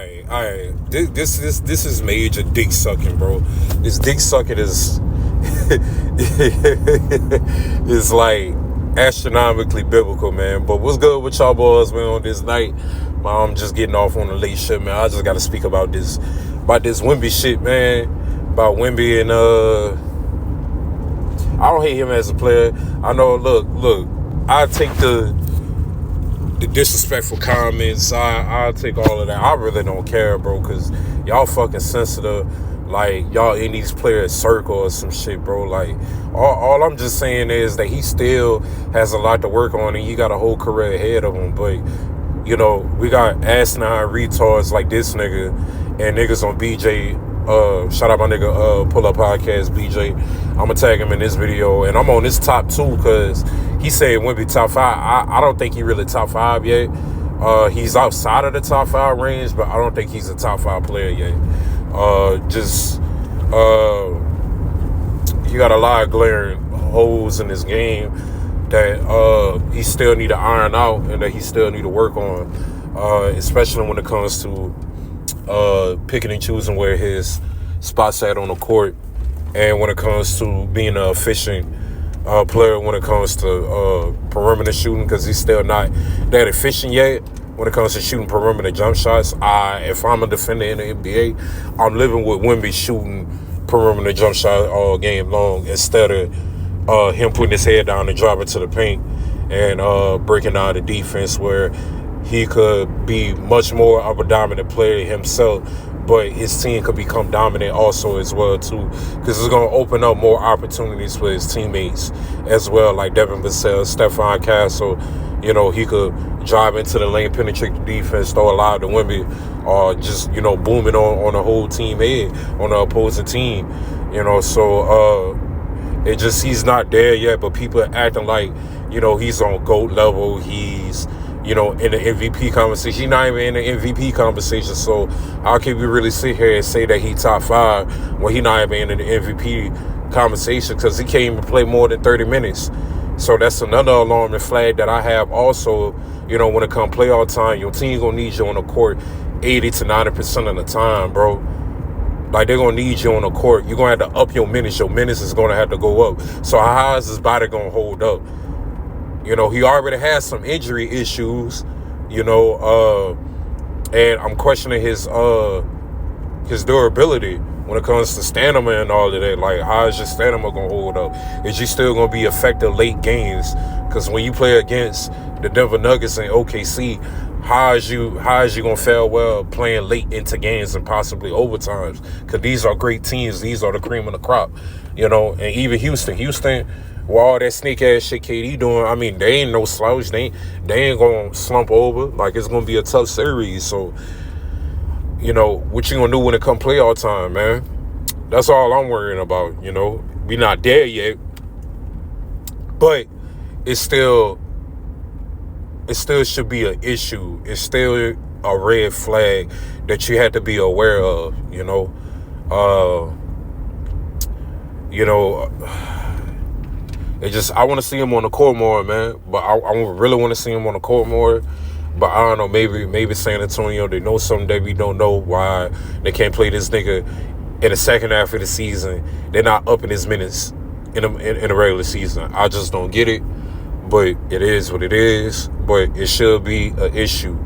Alright. This is major dick sucking, bro. This dick sucking is is like astronomically biblical, man. But what's good with y'all boys, man? On this night, I'm just getting off on the late shit, man. I just got to speak about this Wemby shit, man. About Wemby and I don't hate him as a player. I know. Look. I take the disrespectful comments. I'll take all of that. I really don't care, bro, because y'all fucking sensitive. Like, y'all in these players' circle or some shit, bro. Like, all I'm just saying is that he still has a lot to work on, and he got a whole career ahead of him. But, you know, we got asinine retards like this nigga and niggas on BJ. Shout out my nigga, Pull Up Podcast, BJ. I'ma tag him in this video, and I'm on this top 2 because he said Wemby top 5. I don't think he really top 5 yet. He's outside of the top 5 range, but I don't think he's a top 5 player yet. He got a lot of glaring holes in his game that he still need to iron out and that he still need to work on, especially when it comes to picking and choosing where his spots at on the court, and when it comes to being an efficient player when it comes to perimeter shooting, because he's still not that efficient yet when it comes to shooting perimeter jump shots. If I'm a defender in the NBA, I'm living with Wemby shooting perimeter jump shot all game long instead of him putting his head down and driving to the paint and breaking down the defense, where he could be much more of a dominant player himself, but his team could become dominant also as well too, because it's going to open up more opportunities for his teammates as well, like Devin Vassell, Stephon Castle. You know, he could drive into the lane, penetrate the defense, throw a lob to Wemby, or just, you know, booming on the whole team head, on the opposing team. You know, so he's not there yet, but people are acting like, you know, he's on GOAT level, he's, you know, in the MVP conversation. He's not even in the MVP conversation, so how can we really sit here and say that he top 5 when he not even in the MVP conversation, because he can't even play more than 30 minutes. So that's another alarming flag that I have also. You know, when it comes playoff time, your team gonna need you on the court 80 to 90% of the time, bro. Like, they're gonna need you on the court. You're gonna have to up your minutes. Your minutes is gonna have to go up. So how is his body gonna hold up? You know, he already has some injury issues, you know, and I'm questioning his durability when it comes to stamina and all of that. Like, how is your stamina going to hold up? Is you still going to be effective late games? Because when you play against the Denver Nuggets and OKC, how is you going to fare well playing late into games and possibly overtimes? Because these are great teams. These are the cream of the crop, you know. And even Houston, with all that snake ass shit KD doing, I mean, they ain't no slouch. They ain't gonna slump over. Like, it's gonna be a tough series. So, you know, what you gonna do when it come playoff time, man? That's all I'm worrying about. You know, we not there yet, but it still should be an issue. It's still a red flag that you have to be aware of. You know, I want to see him on the court more, man. But I really want to see him on the court more. But I don't know, maybe San Antonio, they know something that we don't know, why they can't play this nigga in the second half of the season. They're not upping his minutes in the regular season. I just don't get it. But it is what it is. But it should be an issue.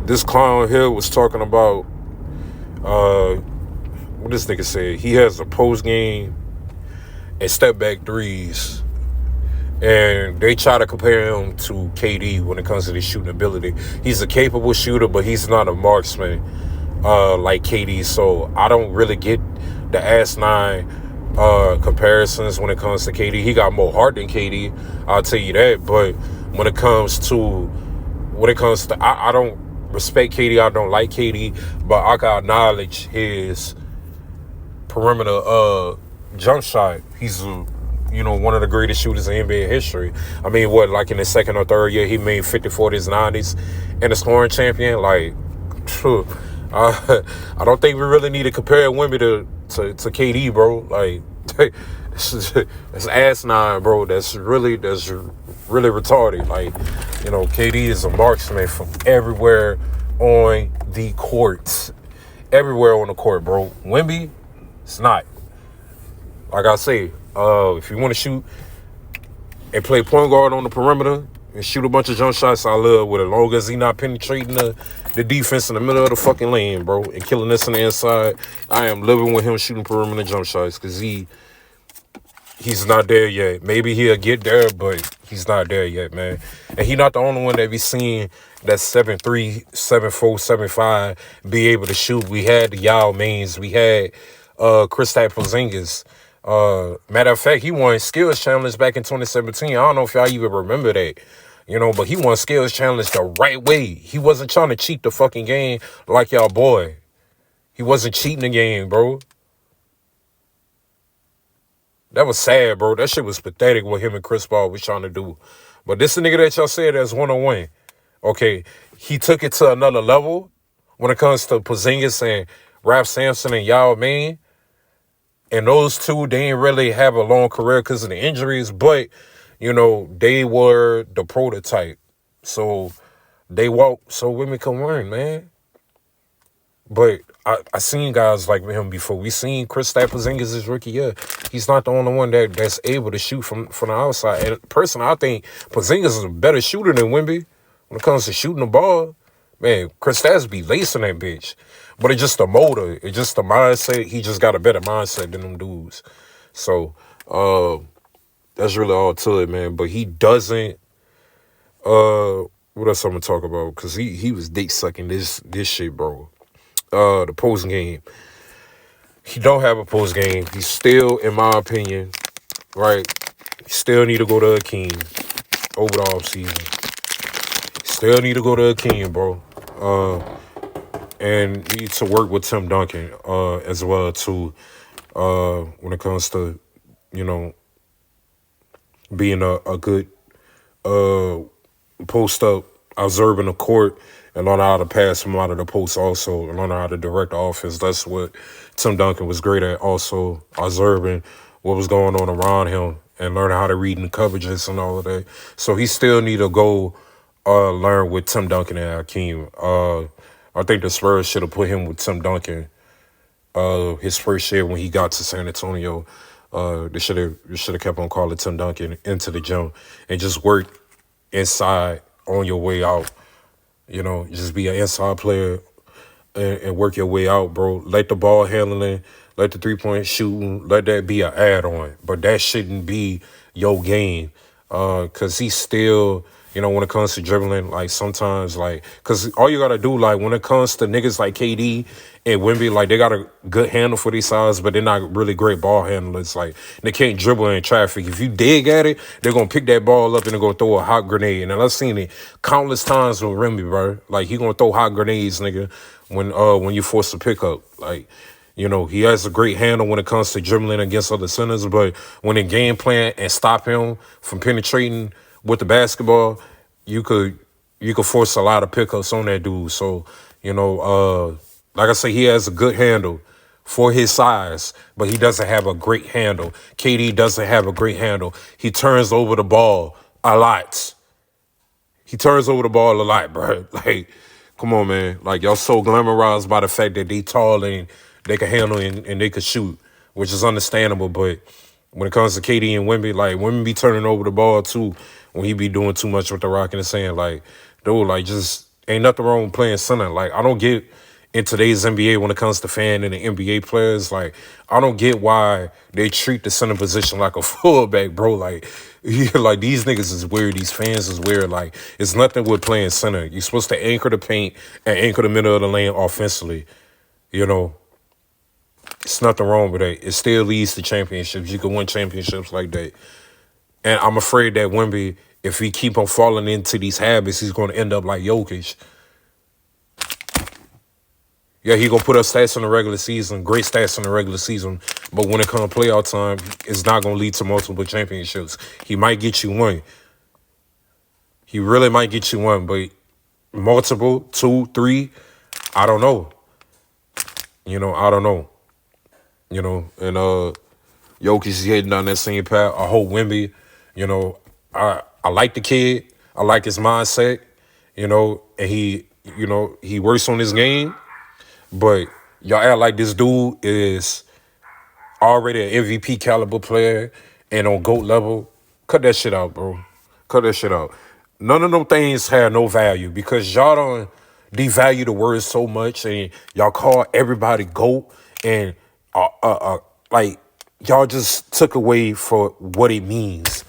This clown here was talking about what this nigga said. He has a post game and step back threes, and they try to compare him to KD when it comes to his shooting ability. He's a capable shooter, but he's not a marksman like KD. So I don't really get the asinine comparisons when it comes to KD. He got more heart than KD, I'll tell you that. But when it comes to I don't respect KD. I don't like KD, but I can acknowledge his perimeter jump shot. He's one of the greatest shooters in NBA history. I mean, like in his second or third year, he made 50, 40s, 90s and a scoring champion. Like, I don't think we really need to compare Wemby to KD, bro. Like, that's asinine, bro. That's really retarded. Like, KD is a marksman from everywhere on the court. Everywhere on the court, bro. Wemby, it's not. Like I say, if you want to shoot and play point guard on the perimeter and shoot a bunch of jump shots, I love with it. As long as he not penetrating the defense in the middle of the fucking lane, bro, and killing us on the inside, I am living with him shooting perimeter jump shots because he's not there yet. Maybe he'll get there, but he's not there yet, man. And he not the only one that we seen that 7'3", 7'4", 7'5" be able to shoot. We had the Yao Mings. We had Kristaps Porzingis. Matter of fact, he won Skills Challenge back in 2017. I don't know if y'all even remember that. But he won Skills Challenge the right way. He wasn't trying to cheat the fucking game like y'all boy. He wasn't cheating the game, bro. That was sad, bro. That shit was pathetic what him and Chris Paul was trying to do. But this nigga that y'all said that's one-on-one. Okay, he took it to another level when it comes to Porzingis and Ralph Sampson and Yao Ming. And those two, they didn't really have a long career because of the injuries, but, they were the prototype. So they walked so women can learn, man. But I seen guys like him before. We seen Kristaps Porzingis' rookie year. He's not the only one that's able to shoot from the outside. And personally, I think Porzingis is a better shooter than Wemby when it comes to shooting the ball. Man, Kristaps be lacing that bitch. But it's just the motor. It's just the mindset. He just got a better mindset than them dudes. So, that's really all to it, man. But he doesn't, what else I'm going to talk about? Because he was dick sucking this shit, bro. The post game. He don't have a post game. He's still, in my opinion, right? He still need to go to Hakeem over the offseason. Still need to go to Hakeem, bro. And need to work with Tim Duncan as well too. When it comes to, being a good post up, observing the court, and learn how to pass him out of the post also, and learn how to direct the offense. That's what Tim Duncan was great at, also observing what was going on around him and learning how to read in the coverages and all of that. So he still need to go learn with Tim Duncan and Hakeem. I think the Spurs should have put him with Tim Duncan his first year when he got to San Antonio. They should have kept on calling Tim Duncan into the gym and just work inside on your way out. Just be an inside player and work your way out, bro. Let the ball handling, let the 3-point shooting, let that be an add-on. But that shouldn't be your game. Because he's still, when it comes to dribbling, like sometimes, because all you got to do, when it comes to niggas like KD and Wemby, they got a good handle for these size, but they're not really great ball handlers. They can't dribble in traffic. If you dig at it, they're going to pick that ball up and they're going to throw a hot grenade. And I've seen it countless times with Wemby, bro. He going to throw hot grenades, nigga, when you force a pickup. He has a great handle when it comes to dribbling against other centers, but when in game plan and stop him from penetrating with the basketball, you could force a lot of pickups on that dude. So, like I say, he has a good handle for his size, but he doesn't have a great handle. KD doesn't have a great handle. He turns over the ball a lot. He turns over the ball a lot, bro. Come on, man. Y'all so glamorized by the fact that they tall and they can handle and they could shoot, which is understandable. But when it comes to KD and Wemby, Wemby be turning over the ball too when he be doing too much with the rock and saying, dude, just ain't nothing wrong with playing center. I don't get in today's NBA when it comes to fan and the NBA players. I don't get why they treat the center position like a fullback, bro. These niggas is weird. These fans is weird. It's nothing with playing center. You're supposed to anchor the paint and anchor the middle of the lane offensively. It's nothing wrong with that. It still leads to championships. You can win championships like that. And I'm afraid that Wemby, if he keep on falling into these habits, he's going to end up like Jokic. Yeah, he going to put up stats in the regular season, great stats in the regular season, but when it comes to playoff time, it's not going to lead to multiple championships. He might get you one. He really might get you one, but multiple, 2, 3, I don't know. I don't know. And Jokic is heading down that same path. I hope Wemby, I like the kid. I like his mindset, and he You know, he works on his game, but y'all act like this dude is already an MVP caliber player and on GOAT level. Cut that shit out, bro. Cut that shit out. None of them things have no value because y'all don't devalue the word so much and y'all call everybody GOAT and like y'all just took away for what it means.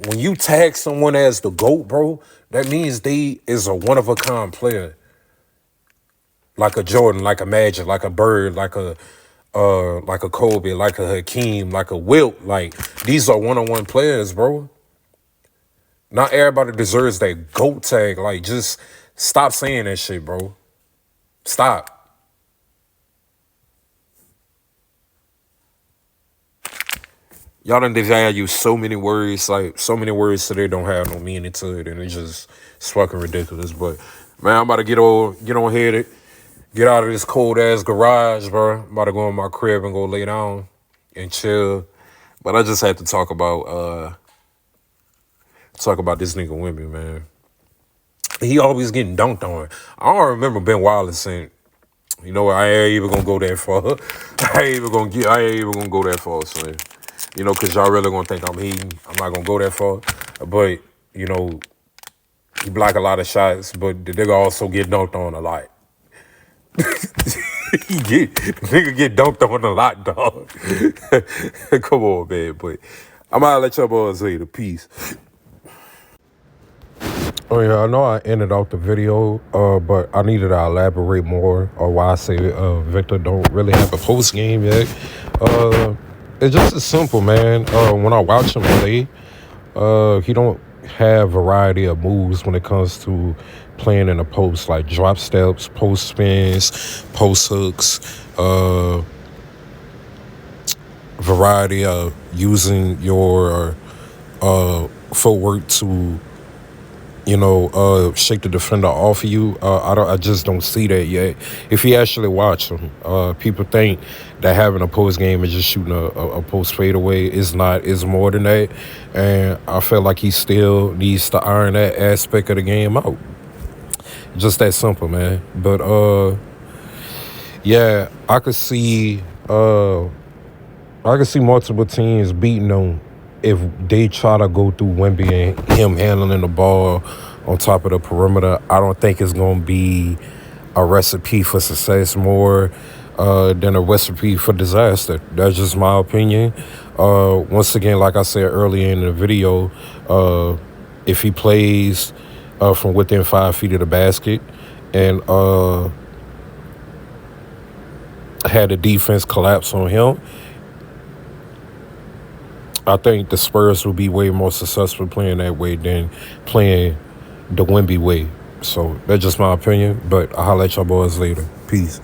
When you tag someone as the GOAT, bro, that means they is a one of a kind player. Like a Jordan, like a Magic, like a Bird, like a Kobe, like a Hakeem, like a Wilt. Like these are one-on-one players, bro. Not everybody deserves that GOAT tag. Like just stop saying that shit, bro. Stop. Y'all done devalue so many words, like so many words today don't have no meaning to it, and it's fucking ridiculous. But man, I'm about to get on here, get out of this cold ass garage, bro. I'm about to go in my crib and go lay down and chill. But I just had to talk about this nigga Wemby, man. He always getting dunked on. I don't remember Ben Wallace saying, you know what, I ain't even gonna go that far. I ain't even gonna go that far, son. You know, cause y'all really gonna think I'm hating. I'm not gonna go that far. But, you know, he block a lot of shots, but the nigga also get dunked on a lot. The nigga get dunked on a lot, dog. Come on, man. But I'm gonna let y'all boys later. Peace. Oh yeah, I know I ended off the video, but I needed to elaborate more on why I say Victor don't really have a post game yet. It's just as simple, man. When I watch him play, he don't have variety of moves when it comes to playing in the post, like drop steps, post spins, post hooks, variety of using your footwork to, you know, shake the defender off of you. I just don't see that yet. If you actually watch him, people think that having a post game is just shooting a post fadeaway. It's not. It's more than that. And I feel like he still needs to iron that aspect of the game out. Just that simple, man. But yeah, I could see multiple teams beating them if they try to go through Wemby and him handling the ball on top of the perimeter. I don't think it's going to be a recipe for success more than a recipe for disaster. That's just my opinion. Once again, like I said earlier in the video, if he plays from within 5 feet of the basket and had the defense collapse on him, I think the Spurs will be way more successful playing that way than playing the Wemby way. So that's just my opinion, but I'll holler at y'all boys later. Peace.